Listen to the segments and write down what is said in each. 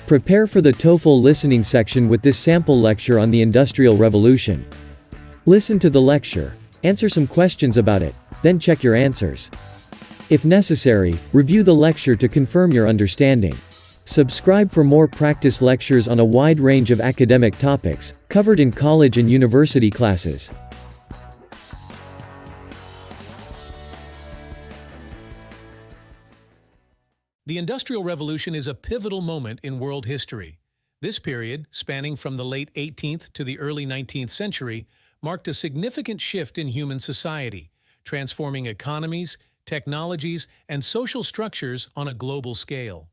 Prepare for the TOEFL listening section with this sample lecture on the Industrial Revolution. Listen to the lecture, answer some questions about it, then check your answers. If necessary, review the lecture to confirm your understanding. Subscribe for more practice lectures on a wide range of academic topics, covered in college and university classes. The Industrial Revolution is a pivotal moment in world history. This period, spanning from the late 18th to the early 19th century, marked a significant shift in human society, transforming economies, technologies, and social structures on a global scale.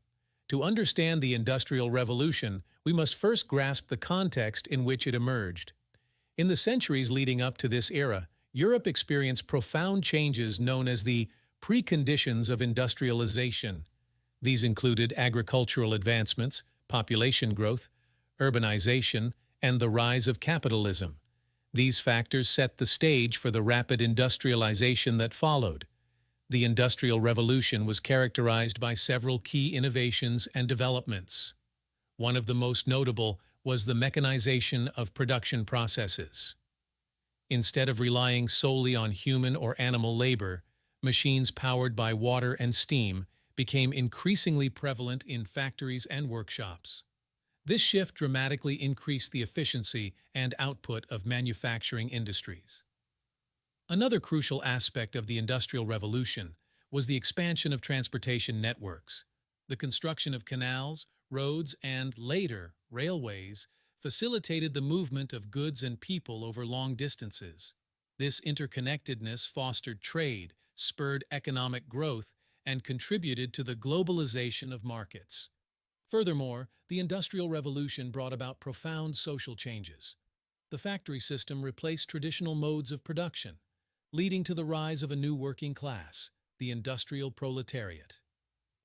To understand the Industrial Revolution, we must first grasp the context in which it emerged. In the centuries leading up to this era, Europe experienced profound changes known as the preconditions of industrialization. These included agricultural advancements, population growth, urbanization, and the rise of capitalism. These factors set the stage for the rapid industrialization that followed. The Industrial Revolution was characterized by several key innovations and developments. One of the most notable was the mechanization of production processes. Instead of relying solely on human or animal labor, machines powered by water and steam became increasingly prevalent in factories and workshops. This shift dramatically increased the efficiency and output of manufacturing industries. Another crucial aspect of the Industrial Revolution was the expansion of transportation networks. The construction of canals, roads, and, later, railways facilitated the movement of goods and people over long distances. This interconnectedness fostered trade, spurred economic growth, and contributed to the globalization of markets. Furthermore, the Industrial Revolution brought about profound social changes. The factory system replaced traditional modes of production, leading to the rise of a new working class, the industrial proletariat.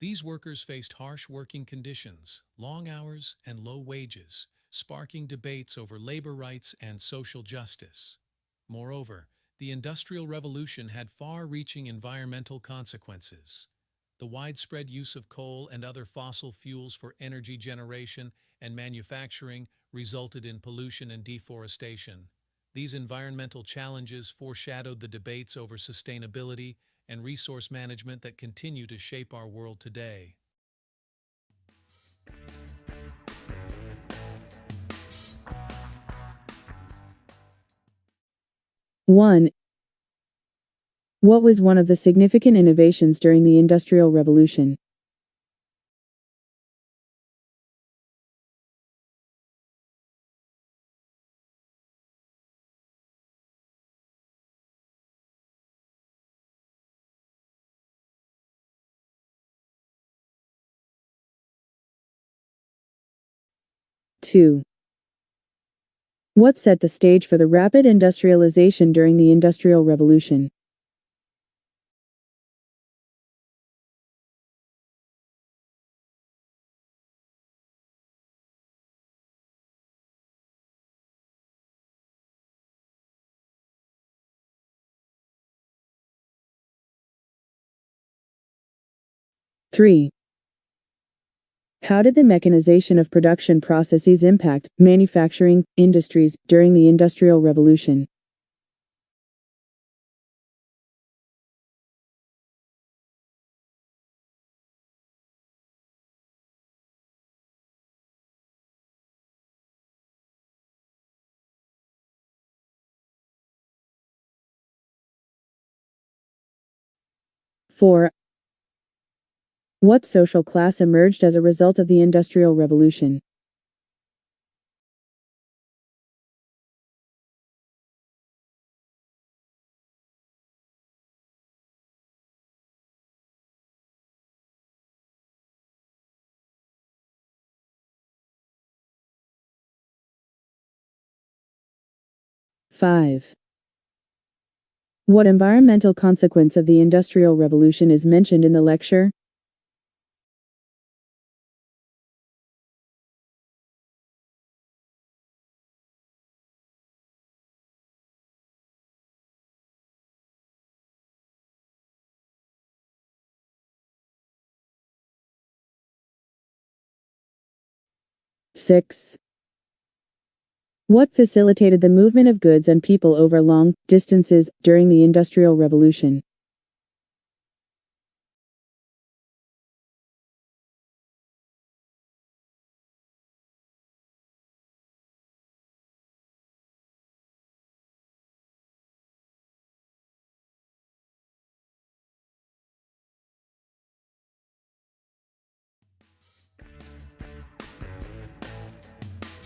These workers faced harsh working conditions, long hours, and low wages, sparking debates over labor rights and social justice. Moreover, the Industrial Revolution had far-reaching environmental consequences. The widespread use of coal and other fossil fuels for energy generation and manufacturing resulted in pollution and deforestation. These environmental challenges foreshadowed the debates over sustainability and resource management that continue to shape our world today. One. What was one of the significant innovations during the Industrial Revolution? Two. What set the stage for the rapid industrialization during the Industrial Revolution? Three. How did the mechanization of production processes impact manufacturing industries during the Industrial Revolution? Four. What social class emerged as a result of the Industrial Revolution? Five. What environmental consequence of the Industrial Revolution is mentioned in the lecture? 6. What facilitated the movement of goods and people over long distances during the Industrial Revolution?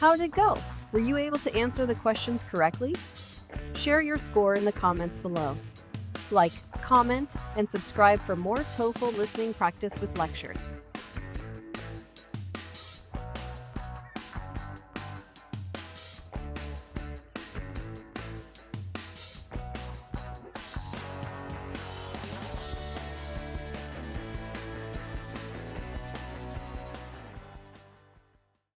How did it go? Were you able to answer the questions correctly? Share your score in the comments below. Like, comment, and subscribe for more TOEFL listening practice with lectures.